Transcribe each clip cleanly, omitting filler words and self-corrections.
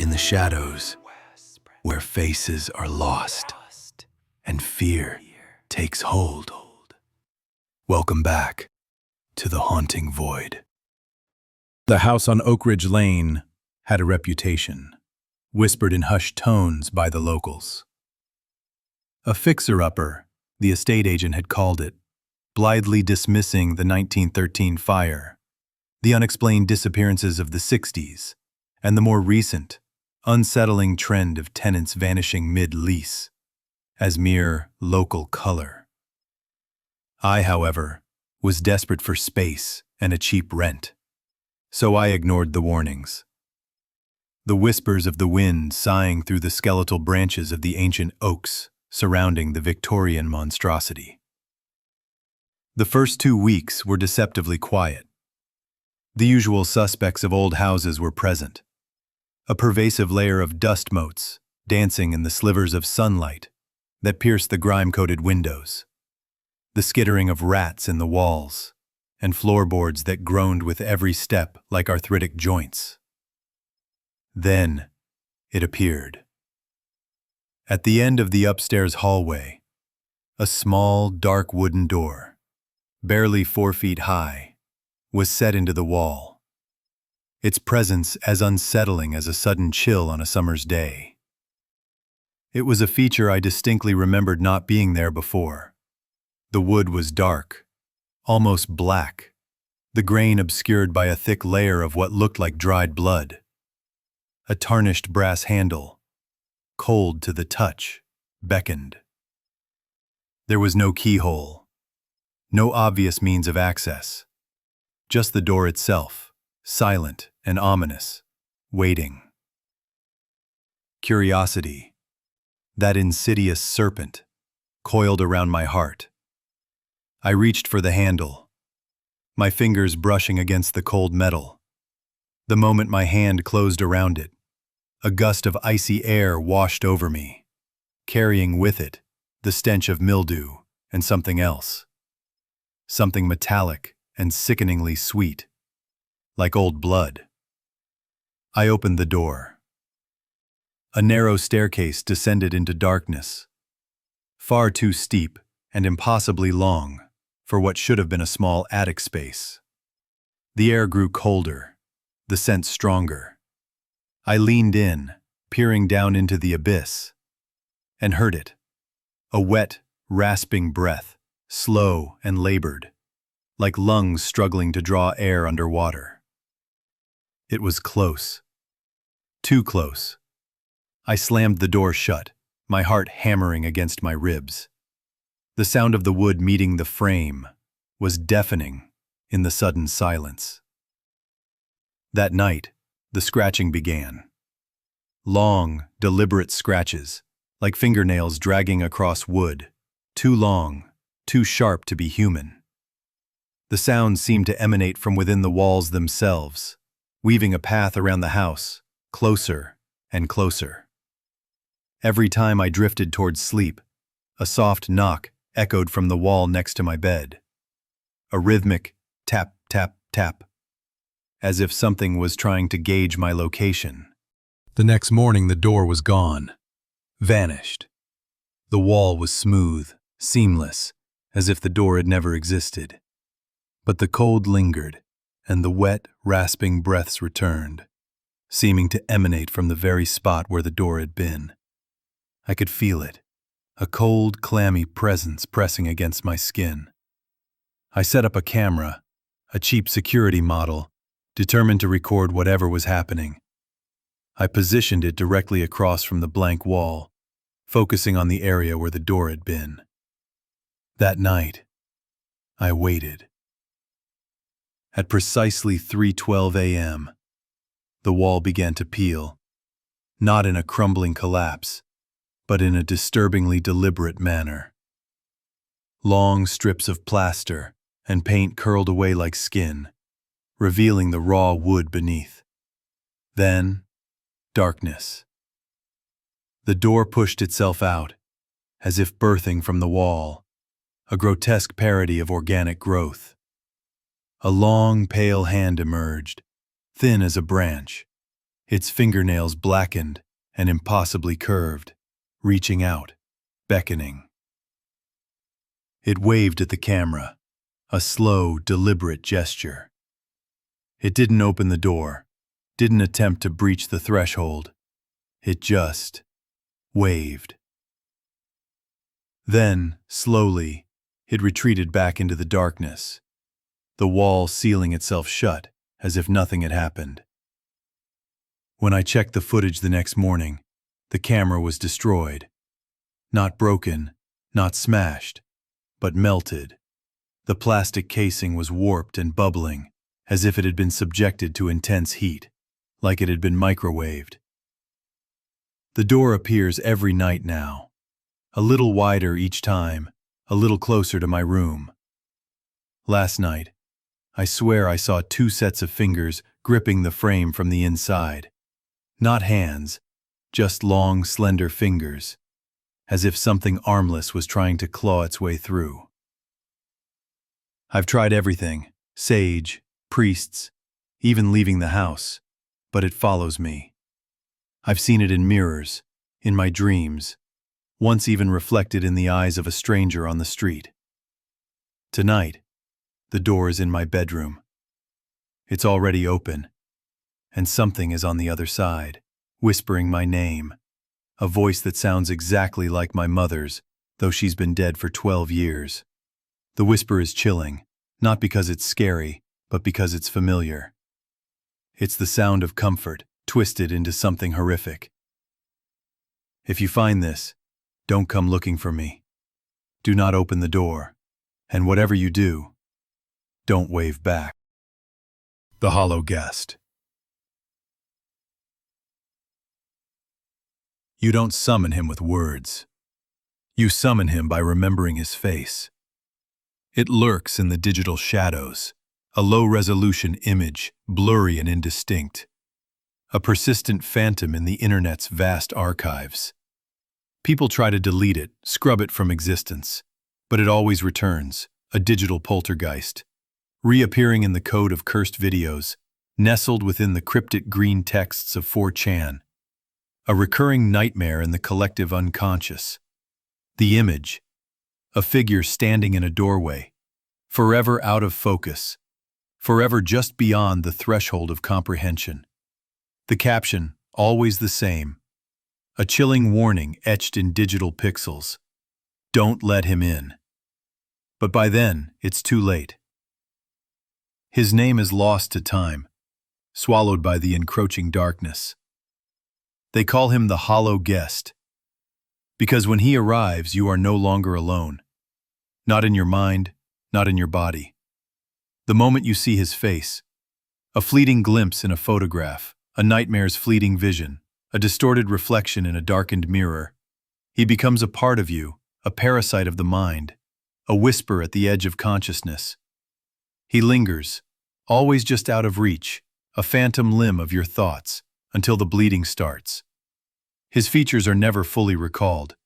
in the shadows, where faces are lost and fear takes hold. Welcome back to the haunting void. The house on Oak Ridge Lane had a reputation, whispered in hushed tones by the locals. A fixer-upper, the estate agent had called it, blithely dismissing the 1913 fire, the unexplained disappearances of the 60s, and the more recent, unsettling trend of tenants vanishing mid-lease as mere local color. I, however, was desperate for space and a cheap rent, so I ignored the warnings. The whispers of the wind sighing through the skeletal branches of the ancient oaks surrounding the Victorian monstrosity. The first 2 weeks were deceptively quiet. The usual suspects of old houses were present. A pervasive layer of dust motes dancing in the slivers of sunlight that pierced the grime-coated windows, the skittering of rats in the walls, and floorboards that groaned with every step like arthritic joints. Then it appeared. At the end of the upstairs hallway, a small, dark wooden door, barely 4 feet high, was set into the wall, its presence as unsettling as a sudden chill on a summer's day. It was a feature I distinctly remembered not being there before. The wood was dark, almost black, the grain obscured by a thick layer of what looked like dried blood. A tarnished brass handle, cold to the touch, beckoned. There was no keyhole, no obvious means of access, just the door itself, silent and ominous, waiting. Curiosity, that insidious serpent, coiled around my heart. I reached for the handle, my fingers brushing against the cold metal. The moment my hand closed around it, a gust of icy air washed over me, carrying with it the stench of mildew and something else. Something metallic and sickeningly sweet, like old blood. I opened the door. A narrow staircase descended into darkness, far too steep and impossibly long for what should have been a small attic space. The air grew colder, the scent stronger. I leaned in, peering down into the abyss, and heard it. A wet, rasping breath, slow and labored, like lungs struggling to draw air underwater. It was close. Too close. I slammed the door shut, my heart hammering against my ribs. The sound of the wood meeting the frame was deafening in the sudden silence. That night, the scratching began. Long, deliberate scratches, like fingernails dragging across wood, too long, too sharp to be human. The sound seemed to emanate from within the walls themselves, weaving a path around the house, closer and closer. Every time I drifted towards sleep, a soft knock echoed from the wall next to my bed. A rhythmic tap, tap, tap, as if something was trying to gauge my location. The next morning the door was gone, vanished. The wall was smooth, seamless, as if the door had never existed. But the cold lingered, and the wet, rasping breaths returned, seeming to emanate from the very spot where the door had been. I could feel it, a cold, clammy presence pressing against my skin. I set up a camera, a cheap security model, determined to record whatever was happening. I positioned it directly across from the blank wall, focusing on the area where the door had been. That night, I waited. At precisely 3:12 a.m., the wall began to peel, not in a crumbling collapse, but in a disturbingly deliberate manner. Long strips of plaster and paint curled away like skin, revealing the raw wood beneath. Then, darkness. The door pushed itself out, as if birthing from the wall, a grotesque parody of organic growth. A long, pale hand emerged, thin as a branch, its fingernails blackened and impossibly curved, reaching out, beckoning. It waved at the camera, a slow, deliberate gesture. It didn't open the door, didn't attempt to breach the threshold. It just waved. Then, slowly, it retreated back into the darkness, the wall sealing itself shut as if nothing had happened. When I checked the footage the next morning, the camera was destroyed. Not broken, not smashed, but melted. The plastic casing was warped and bubbling, as if it had been subjected to intense heat, like it had been microwaved. The door appears every night now, a little wider each time, a little closer to my room. Last night, I swear I saw 2 sets of fingers gripping the frame from the inside. Not hands, just long, slender fingers, as if something armless was trying to claw its way through. I've tried everything, sage, priests, even leaving the house, but it follows me. I've seen it in mirrors, in my dreams, once even reflected in the eyes of a stranger on the street. Tonight, the door is in my bedroom. It's already open, and something is on the other side, whispering my name, a voice that sounds exactly like my mother's, though she's been dead for 12 years. The whisper is chilling, not because it's scary, but because it's familiar. It's the sound of comfort, twisted into something horrific. If you find this, don't come looking for me. Do not open the door, and whatever you do, don't wave back. The Hollow Guest. You don't summon him with words. You summon him by remembering his face. It lurks in the digital shadows, a low-resolution image, blurry and indistinct. A persistent phantom in the internet's vast archives. People try to delete it, scrub it from existence, but it always returns, a digital poltergeist, reappearing in the code of cursed videos, nestled within the cryptic green texts of 4chan. A recurring nightmare in the collective unconscious. The image, a figure standing in a doorway, forever out of focus, forever just beyond the threshold of comprehension. The caption, always the same, a chilling warning etched in digital pixels. Don't let him in. But by then, it's too late. His name is lost to time, swallowed by the encroaching darkness. They call him the Hollow Guest, because when he arrives, you are no longer alone. Not in your mind, not in your body. The moment you see his face, a fleeting glimpse in a photograph, a nightmare's fleeting vision, a distorted reflection in a darkened mirror, he becomes a part of you, a parasite of the mind, a whisper at the edge of consciousness. He lingers, always just out of reach, a phantom limb of your thoughts, until the bleeding starts. His features are never fully recalled,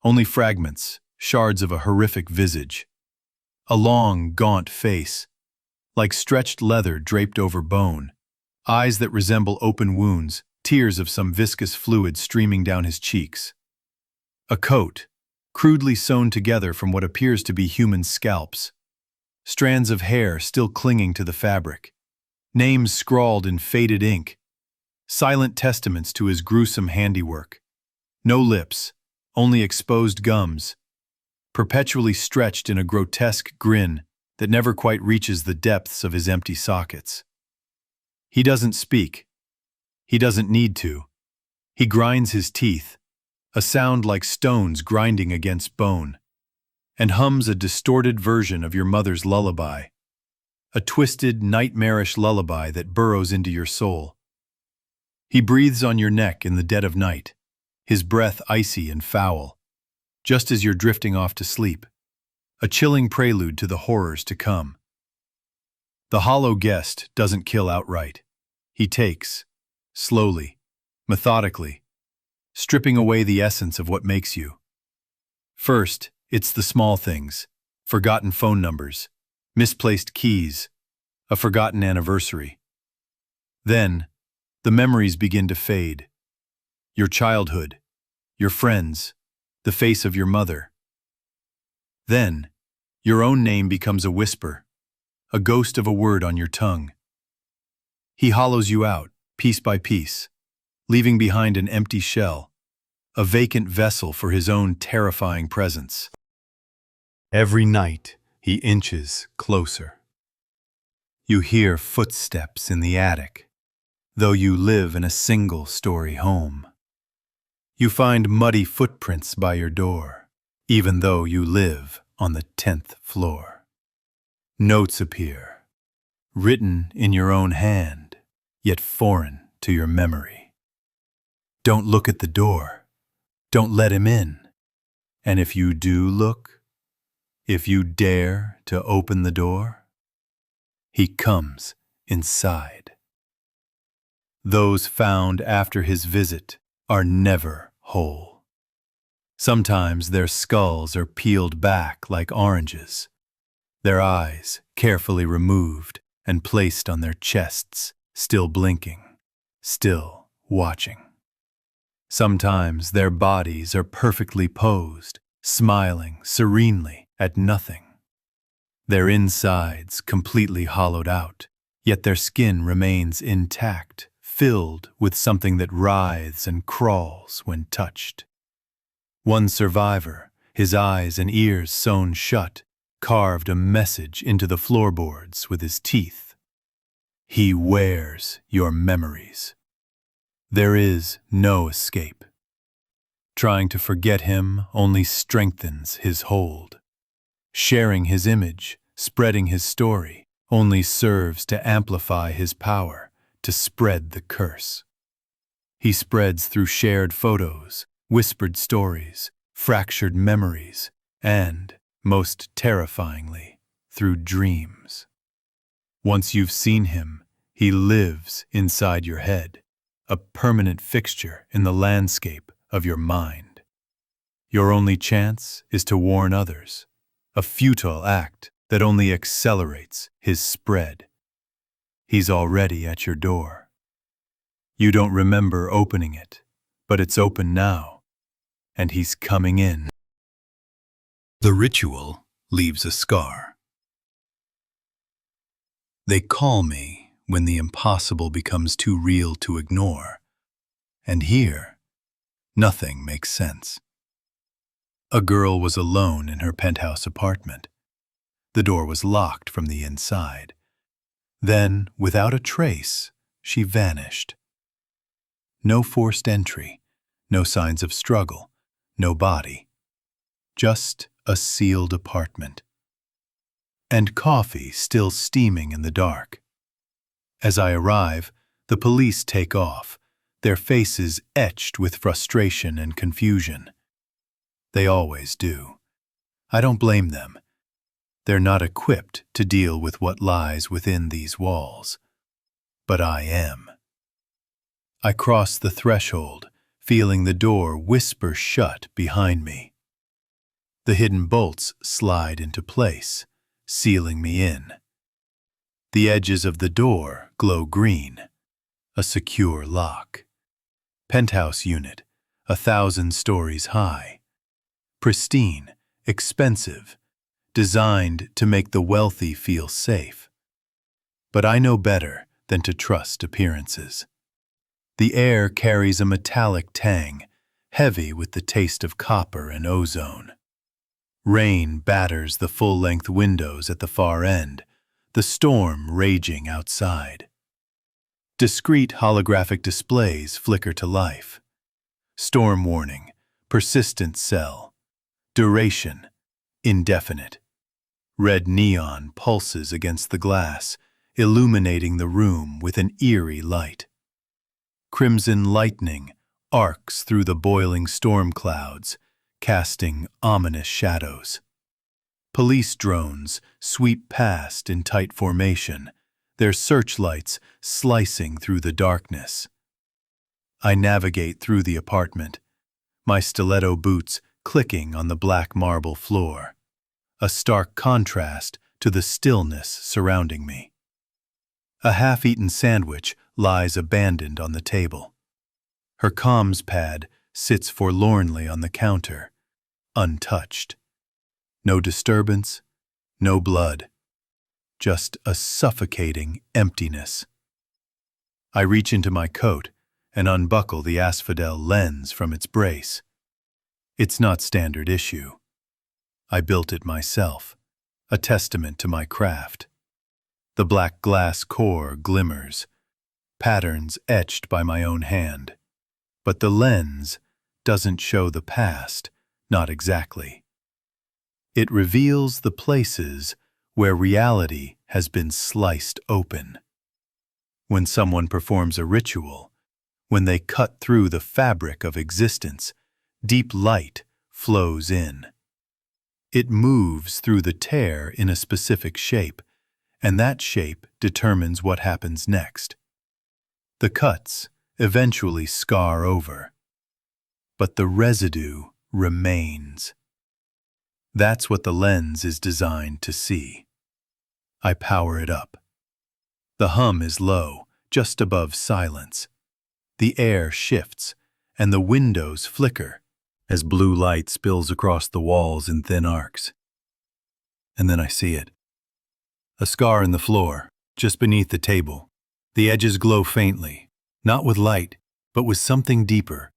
only fragments, shards of a horrific visage. A long, gaunt face, like stretched leather draped over bone, eyes that resemble open wounds, tears of some viscous fluid streaming down his cheeks. A coat, crudely sewn together from what appears to be human scalps. Strands of hair still clinging to the fabric. Names scrawled in faded ink. Silent testaments to his gruesome handiwork. No lips, only exposed gums, perpetually stretched in a grotesque grin that never quite reaches the depths of his empty sockets. He doesn't speak. He doesn't need to. He grinds his teeth, a sound like stones grinding against bone, and hums a distorted version of your mother's lullaby, a twisted, nightmarish lullaby that burrows into your soul. He breathes on your neck in the dead of night, his breath icy and foul, just as you're drifting off to sleep, a chilling prelude to the horrors to come. The Hollow Guest doesn't kill outright. He takes, slowly, methodically, stripping away the essence of what makes you. First, it's the small things, forgotten phone numbers, misplaced keys, a forgotten anniversary. Then, The memories begin to fade. Your childhood, your friends, the face of your mother. Then, your own name becomes a whisper, a ghost of a word on your tongue. He hollows you out, piece by piece, leaving behind an empty shell, a vacant vessel for his own terrifying presence. Every night, he inches closer. You hear footsteps in the attic, though you live in a single-story home. You find muddy footprints by your door, even though you live on the 10th floor. Notes appear, written in your own hand, yet foreign to your memory. Don't look at the door. Don't let him in. And if you do look, if you dare to open the door, he comes inside. Those found after his visit are never whole. Sometimes their skulls are peeled back like oranges, their eyes carefully removed and placed on their chests, still blinking, still watching. Sometimes their bodies are perfectly posed, smiling serenely at nothing. Their insides completely hollowed out, yet their skin remains intact, filled with something that writhes and crawls when touched. One survivor, his eyes and ears sewn shut, carved a message into the floorboards with his teeth. He wears your memories. There is no escape. Trying to forget him only strengthens his hold. Sharing his image, spreading his story, only serves to amplify his power, to spread the curse. He spreads through shared photos, whispered stories, fractured memories, and, most terrifyingly, through dreams. Once you've seen him, he lives inside your head, a permanent fixture in the landscape of your mind. Your only chance is to warn others, a futile act that only accelerates his spread. He's already at your door. You don't remember opening it, but it's open now, and he's coming in. The ritual leaves a scar. They call me when the impossible becomes too real to ignore, and here, nothing makes sense. A girl was alone in her penthouse apartment. The door was locked from the inside. Then, without a trace, she vanished. No forced entry, no signs of struggle, no body. Just a sealed apartment. And coffee still steaming in the dark. As I arrive, the police take off, their faces etched with frustration and confusion. They always do. I don't blame them. They're not equipped to deal with what lies within these walls. But I am. I cross the threshold, feeling the door whisper shut behind me. The hidden bolts slide into place, sealing me in. The edges of the door glow green, a secure lock. Penthouse unit, 1,000 stories high. Pristine, expensive, designed to make the wealthy feel safe. But I know better than to trust appearances. The air carries a metallic tang, heavy with the taste of copper and ozone. Rain batters the full-length windows at the far end, the storm raging outside. Discrete holographic displays flicker to life. Storm warning, persistent cell. Duration, indefinite. Red neon pulses against the glass, illuminating the room with an eerie light. Crimson lightning arcs through the boiling storm clouds, casting ominous shadows. Police drones sweep past in tight formation, their searchlights slicing through the darkness. I navigate through the apartment, my stiletto boots clicking on the black marble floor, a stark contrast to the stillness surrounding me. A half-eaten sandwich lies abandoned on the table. Her comms pad sits forlornly on the counter, untouched. No disturbance, no blood, just a suffocating emptiness. I reach into my coat and unbuckle the Asphodel lens from its brace. It's not standard issue. I built it myself, a testament to my craft. The black glass core glimmers, patterns etched by my own hand. But the lens doesn't show the past, not exactly. It reveals the places where reality has been sliced open. When someone performs a ritual, when they cut through the fabric of existence, deep light flows in. It moves through the tear in a specific shape, and that shape determines what happens next. The cuts eventually scar over, but the residue remains. That's what the lens is designed to see. I power it up. The hum is low, just above silence. The air shifts, and the windows flicker as blue light spills across the walls in thin arcs. And then I see it. A scar in the floor, just beneath the table. The edges glow faintly, not with light, but with something deeper.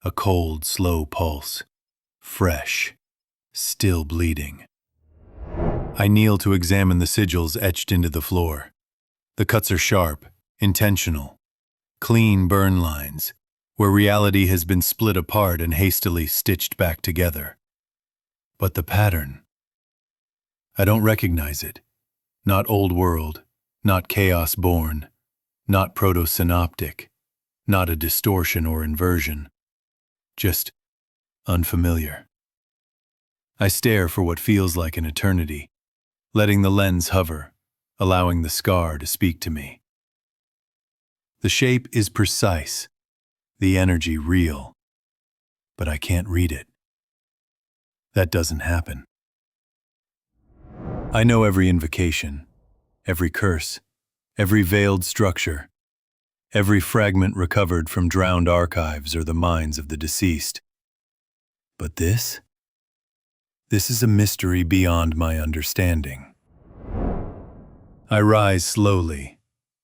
A cold, slow pulse. Fresh, still bleeding. I kneel to examine the sigils etched into the floor. The cuts are sharp, intentional. Clean burn lines, where reality has been split apart and hastily stitched back together. But the pattern, I don't recognize it. Not old world, not chaos born, not proto-synoptic, not a distortion or inversion. Just unfamiliar. I stare for what feels like an eternity, letting the lens hover, allowing the scar to speak to me. The shape is precise, the energy real, but I can't read it. That doesn't happen. I know every invocation, every curse, every veiled structure, every fragment recovered from drowned archives or the minds of the deceased. But this is a mystery beyond my understanding. I rise slowly,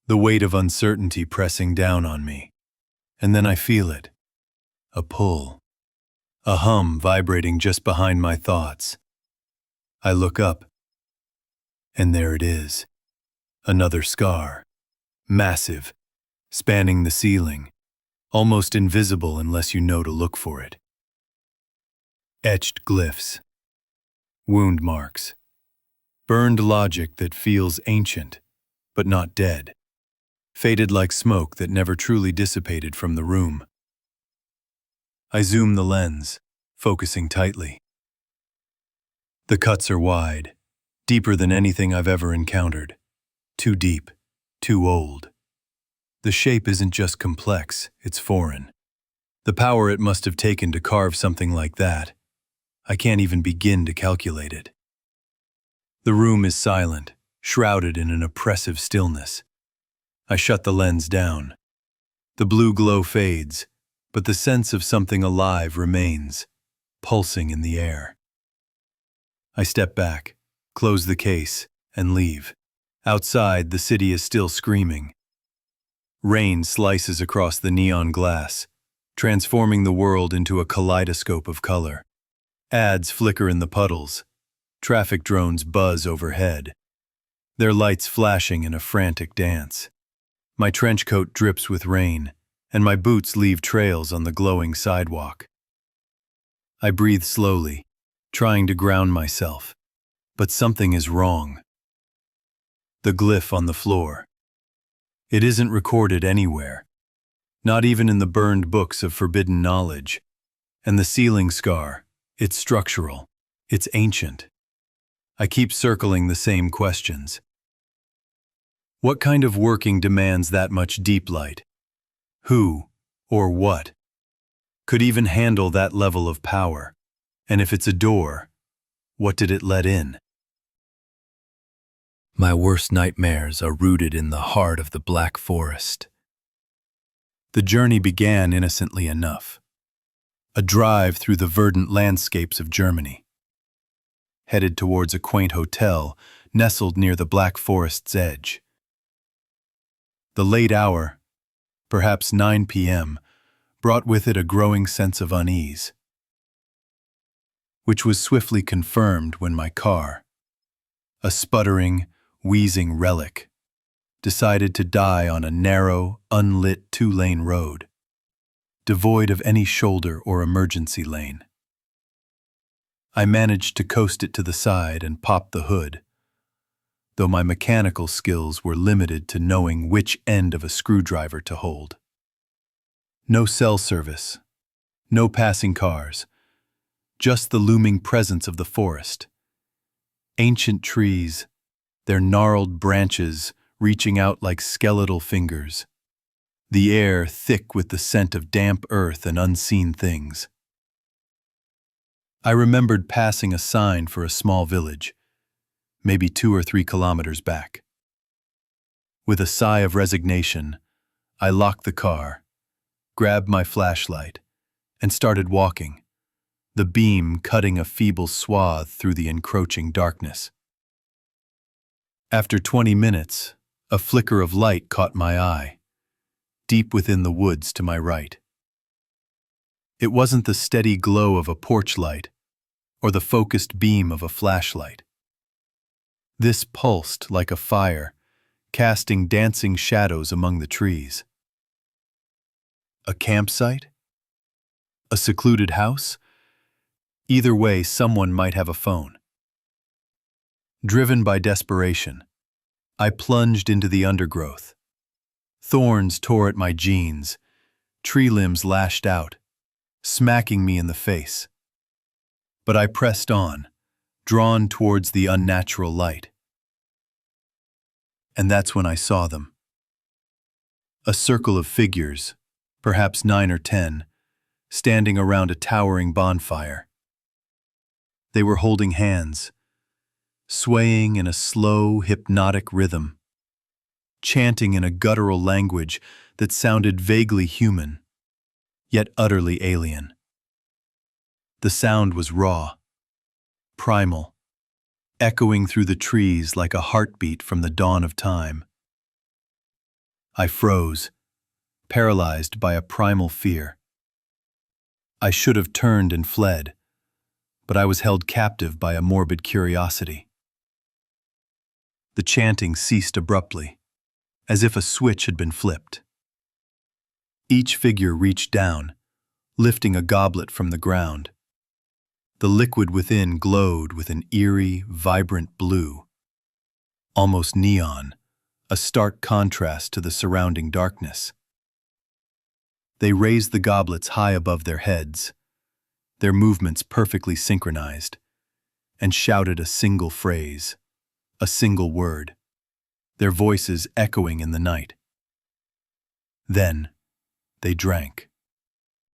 the weight of uncertainty pressing down on me, and then I feel it. A pull, a hum vibrating just behind my thoughts. I look up, and there it is. Another scar, massive, spanning the ceiling, almost invisible unless you know to look for it. Etched glyphs, wound marks, burned logic that feels ancient, but not dead, faded like smoke that never truly dissipated from the room. I zoom the lens, focusing tightly. The cuts are wide, deeper than anything I've ever encountered. Too deep, too old. The shape isn't just complex, it's foreign. The power it must have taken to carve something like that, I can't even begin to calculate it. The room is silent, shrouded in an oppressive stillness. I shut the lens down. The blue glow fades, but the sense of something alive remains, pulsing in the air. I step back, close the case, and leave. Outside, the city is still screaming. Rain slices across the neon glass, transforming the world into a kaleidoscope of color. Ads flicker in the puddles. Traffic drones buzz overhead, their lights flashing in a frantic dance. My trench coat drips with rain, and my boots leave trails on the glowing sidewalk. I breathe slowly, trying to ground myself, but something is wrong. The glyph on the floor. It isn't recorded anywhere, not even in the burned books of forbidden knowledge. And the ceiling scar, it's structural, it's ancient. I keep circling the same questions. What kind of working demands that much deep light? Who, or what, could even handle that level of power? And if it's a door, what did it let in? My worst nightmares are rooted in the heart of the Black Forest, The journey began innocently enough. A drive through the verdant landscapes of Germany. Headed towards a quaint hotel nestled near the Black Forest's edge. The late hour, perhaps 9 p.m., brought with it a growing sense of unease, which was swiftly confirmed when my car, a sputtering, wheezing relic, decided to die on a narrow, unlit two-lane road, devoid of any shoulder or emergency lane. I managed to coast it to the side and pop the hood, though my mechanical skills were limited to knowing which end of a screwdriver to hold. No cell service, no passing cars, just the looming presence of the forest. Ancient trees, their gnarled branches reaching out like skeletal fingers. The air thick with the scent of damp earth and unseen things. I remembered passing a sign for a small village, maybe 2 or 3 kilometers back. With a sigh of resignation, I locked the car, grabbed my flashlight, and started walking, the beam cutting a feeble swath through the encroaching darkness. After 20 minutes, a flicker of light caught my eye, deep within the woods to my right. It wasn't the steady glow of a porch light or the focused beam of a flashlight. This pulsed like a fire, casting dancing shadows among the trees. A campsite? A secluded house? Either way, someone might have a phone. Driven by desperation, I plunged into the undergrowth. Thorns tore at my jeans, tree limbs lashed out, smacking me in the face. But I pressed on, drawn towards the unnatural light. And that's when I saw them. A circle of figures, perhaps 9 or 10, standing around a towering bonfire. They were holding hands, swaying in a slow, hypnotic rhythm, chanting in a guttural language that sounded vaguely human, yet utterly alien. The sound was raw, primal, echoing through the trees like a heartbeat from the dawn of time. I froze, paralyzed by a primal fear. I should have turned and fled, but I was held captive by a morbid curiosity. The chanting ceased abruptly, as if a switch had been flipped. Each figure reached down, lifting a goblet from the ground. The liquid within glowed with an eerie, vibrant blue, almost neon, a stark contrast to the surrounding darkness. They raised the goblets high above their heads, their movements perfectly synchronized, and shouted a single phrase, a single word, their voices echoing in the night. Then, they drank.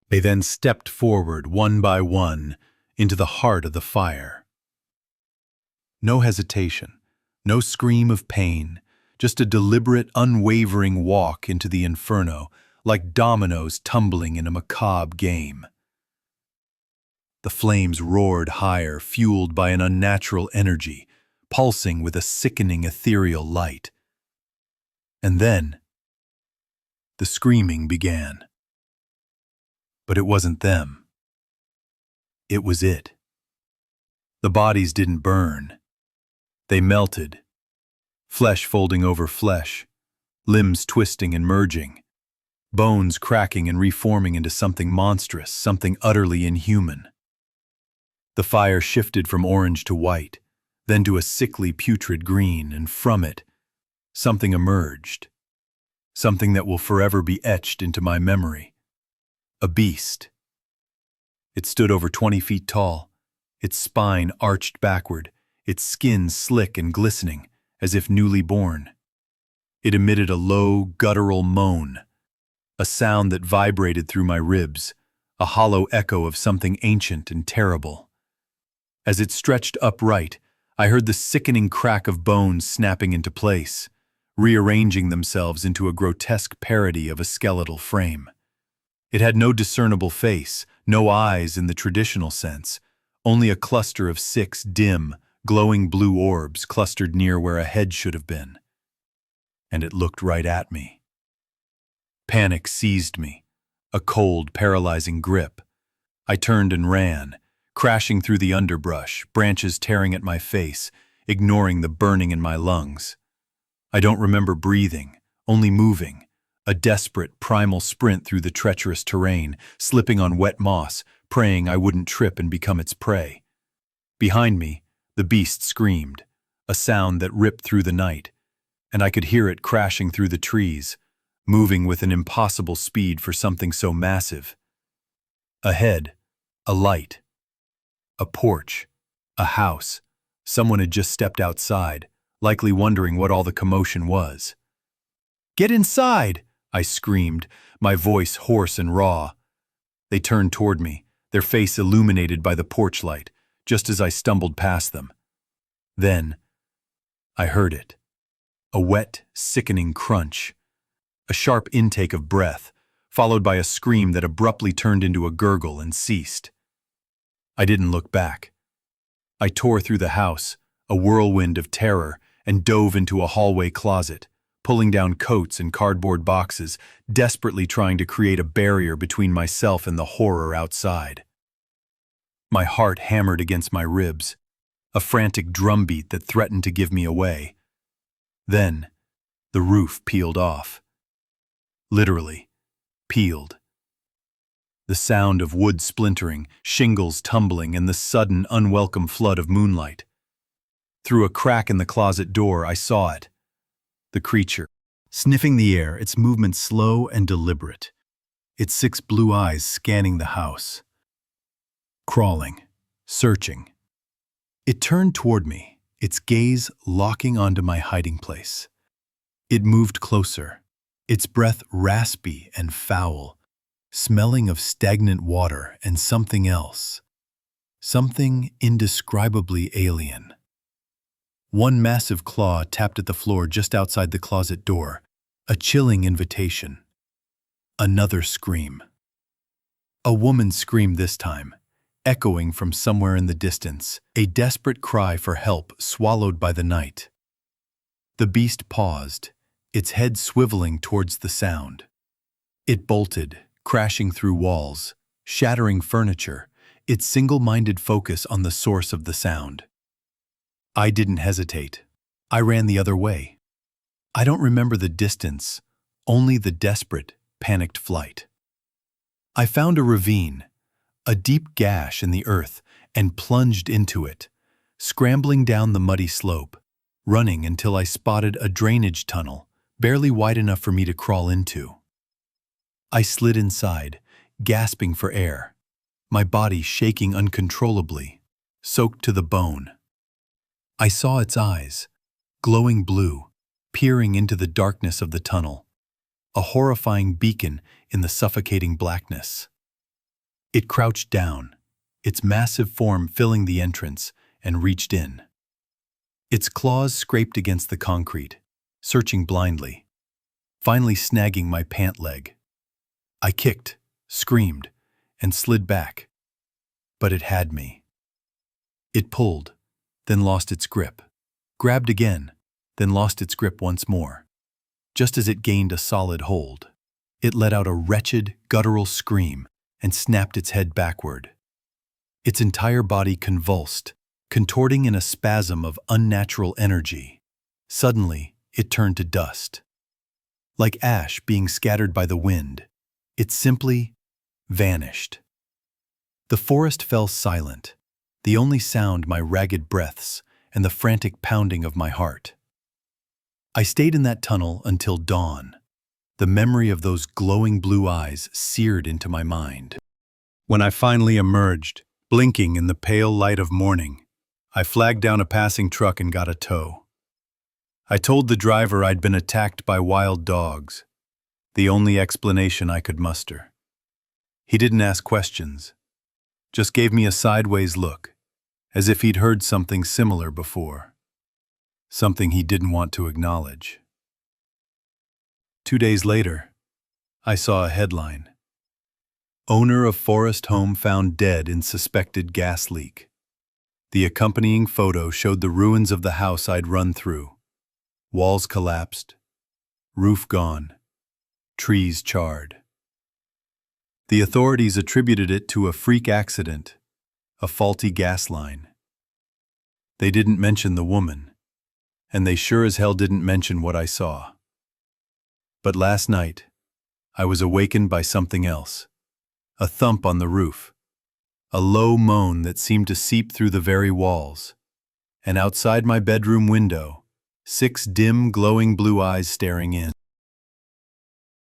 They then stepped forward one by one into the heart of the fire. No hesitation, no scream of pain, just a deliberate, unwavering walk into the inferno, like dominoes tumbling in a macabre game. The flames roared higher, fueled by an unnatural energy, pulsing with a sickening ethereal light. And then, the screaming began. But it wasn't them. It was it. The bodies didn't burn. They melted, flesh folding over flesh, limbs twisting and merging, bones cracking and reforming into something monstrous, something utterly inhuman. The fire shifted from orange to white, then to a sickly putrid green, and from it, something emerged, something that will forever be etched into my memory. A beast. It stood over 20 feet tall, its spine arched backward, its skin slick and glistening, as if newly born. It emitted a low, guttural moan, a sound that vibrated through my ribs, a hollow echo of something ancient and terrible. As it stretched upright, I heard the sickening crack of bones snapping into place, rearranging themselves into a grotesque parody of a skeletal frame. It had no discernible face, no eyes in the traditional sense, only a cluster of 6 dim, glowing blue orbs clustered near where a head should have been. And it looked right at me. Panic seized me, a cold, paralyzing grip. I turned and ran, crashing through the underbrush, branches tearing at my face, ignoring the burning in my lungs. I don't remember breathing, only moving, a desperate, primal sprint through the treacherous terrain, slipping on wet moss, praying I wouldn't trip and become its prey. Behind me, the beast screamed, a sound that ripped through the night, and I could hear it crashing through the trees, moving with an impossible speed for something so massive. Ahead, a light. A porch. A house. Someone had just stepped outside, likely wondering what all the commotion was. "Get inside!" I screamed, my voice hoarse and raw. They turned toward me, their face illuminated by the porch light, just as I stumbled past them. Then, I heard it. A wet, sickening crunch. A sharp intake of breath, followed by a scream that abruptly turned into a gurgle and ceased. I didn't look back. I tore through the house, a whirlwind of terror, and dove into a hallway closet, pulling down coats and cardboard boxes, desperately trying to create a barrier between myself and the horror outside. My heart hammered against my ribs, a frantic drumbeat that threatened to give me away. Then, the roof peeled off. Literally, peeled. The sound of wood splintering, shingles tumbling, and the sudden, unwelcome flood of moonlight. Through a crack in the closet door, I saw it. The creature, sniffing the air, its movements slow and deliberate, its 6 blue eyes scanning the house. Crawling, searching. It turned toward me, its gaze locking onto my hiding place. It moved closer, its breath raspy and foul, smelling of stagnant water and something else. Something indescribably alien. One massive claw tapped at the floor just outside the closet door, a chilling invitation. Another scream. A woman screamed this time, echoing from somewhere in the distance, a desperate cry for help swallowed by the night. The beast paused, its head swiveling towards the sound. It bolted, crashing through walls, shattering furniture, its single-minded focus on the source of the sound. I didn't hesitate. I ran the other way. I don't remember the distance, only the desperate, panicked flight. I found a ravine, a deep gash in the earth, and plunged into it, scrambling down the muddy slope, running until I spotted a drainage tunnel, barely wide enough for me to crawl into. I slid inside, gasping for air, my body shaking uncontrollably, soaked to the bone. I saw its eyes, glowing blue, peering into the darkness of the tunnel, a horrifying beacon in the suffocating blackness. It crouched down, its massive form filling the entrance, and reached in. Its claws scraped against the concrete, searching blindly, finally snagging my pant leg. I kicked, screamed, and slid back, but it had me. It pulled, then lost its grip, grabbed again, then lost its grip once more. Just as it gained a solid hold, it let out a wretched, guttural scream and snapped its head backward. Its entire body convulsed, contorting in a spasm of unnatural energy. Suddenly, it turned to dust. Like ash being scattered by the wind, it simply vanished. The forest fell silent, the only sound my ragged breaths and the frantic pounding of my heart. I stayed in that tunnel until dawn, the memory of those glowing blue eyes seared into my mind. When I finally emerged, blinking in the pale light of morning, I flagged down a passing truck and got a tow. I told the driver I'd been attacked by wild dogs, the only explanation I could muster. He didn't ask questions, just gave me a sideways look, as if he'd heard something similar before, something he didn't want to acknowledge. 2 days later, I saw a headline. Owner of forest home found dead in suspected gas leak. The accompanying photo showed the ruins of the house I'd run through. Walls collapsed, roof gone, trees charred. The authorities attributed it to a freak accident, a faulty gas line. They didn't mention the woman, and they sure as hell didn't mention what I saw. But last night, I was awakened by something else. A thump on the roof, a low moan that seemed to seep through the very walls, and outside my bedroom window, 6 dim, glowing blue eyes staring in.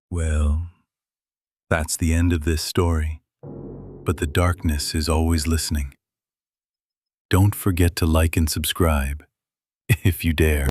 Well, that's the end of this story, but the darkness is always listening. Don't forget to like and subscribe, if you dare.